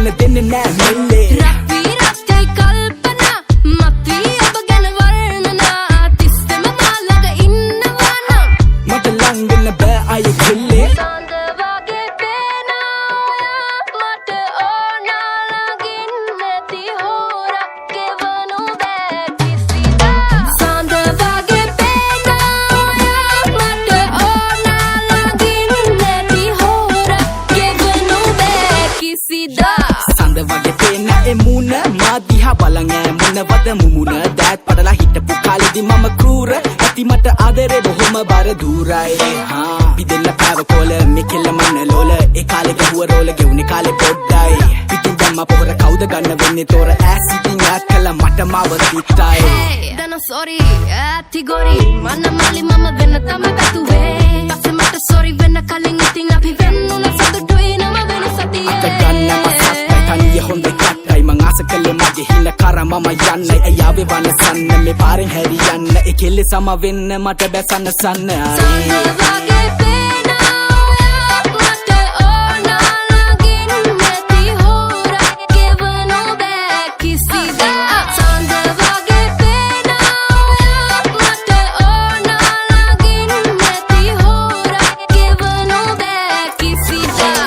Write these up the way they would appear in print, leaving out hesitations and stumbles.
යන්න දෙන්නේ නෑ මෙල්ලේ රත්වි රත්යි කල්පනා මත්වි ඔබ ගැන වර්ණනා තිස්සම මා ළඟ ඉන්නවා නම් මට ලං වෙන්න බෑ අය කෙල්ලේ සඳ වගේ පේනවා මට ඕනා ළඟින් නැති හොරක් ගෙවනු බෑ කිසිදා සඳ වගේ පේනවා මට ඕනා ළඟින් නැති හොරක් ගෙවනු බෑ කිසිදා සඳ වගේ පේන එමුණ මා දිහා බලන් ඈ මොනවද මුමුණ දෑත් පඩලා හිටපු කාලෙදි මම කෲර ඇති මට ආදරේ බොහොම බර දුරයි පිදෙන්න පැවකොල මෙකෙල්ල මන්න ලෝල ඒ කාලේ ගහුව රෝල ගෙවුනේ කාලේ පොඩ්ඩයි පිටින් දැම්ම පොර කවුද ගන්න වෙන්නේ තොර ඈස් ඉතින් ඈත් කළා මට මාව තිත්තයි දන සෝරි ඇති ගොරි මන්න මලි මම වෙන්න තම ගතුවේ පස්සේ මට සෝරි වෙන්න කලින් ඉතින් අපි වෙන්නුන සතුටුයි නම වෙන සතියේ අත ගන්න මසස්තයි තනිය හොඳ කට්ටයි මං ආස කළේ මගේ හින කර මම යන්නයි එයාවේ වනසන්න මේ පාරෙන් හැරියන්න ඒ කෙල්ලේ සම වෙන්න මට බැසන්න සන්න සඳ වගේ පේනවා මට ඕනා ළඟින් නැති හොරක් ගෙවනු බෑ කිසිදා සඳ වගේ පේනවා මට ඕනා ළඟින් නැති හොරක් ගෙවනු බෑ කිසිදා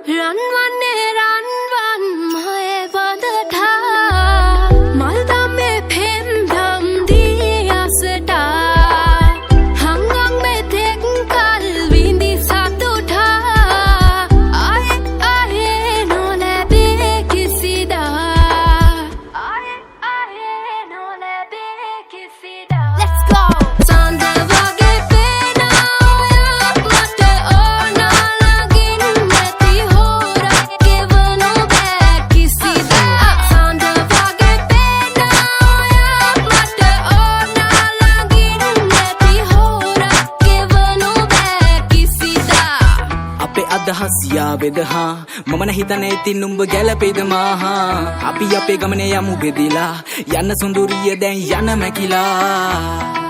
රන්වන්නේ රන්වන් මයේ බඳටා මල් දම්මේ පෙම් දම් දී අසටා හංගම් මේ තෙක් කල් විඳි සතුටා ආයේ ආයේ නොලැබේ කිසිදා ආයේ නොලැබේ කිසිදා Let's go සඳ වගේ පේනවා මට ඕනා ළඟින් නැති හොරක් ගෙවනු බෑ කිසිදා සඳ වගේ පේනවා මට ඕනා ළඟින් නැති හොරක් ගෙවනු බෑ කිසිදා අපේ අදහස් යාවේද හා මම හිතන්නේ ඉතින් නුඹ ගැලපෙයිද මාහා අපි අපේ ගමනේ යමු බෙදිලා යන්න සුඳුරිය දැන් යන මැකිලා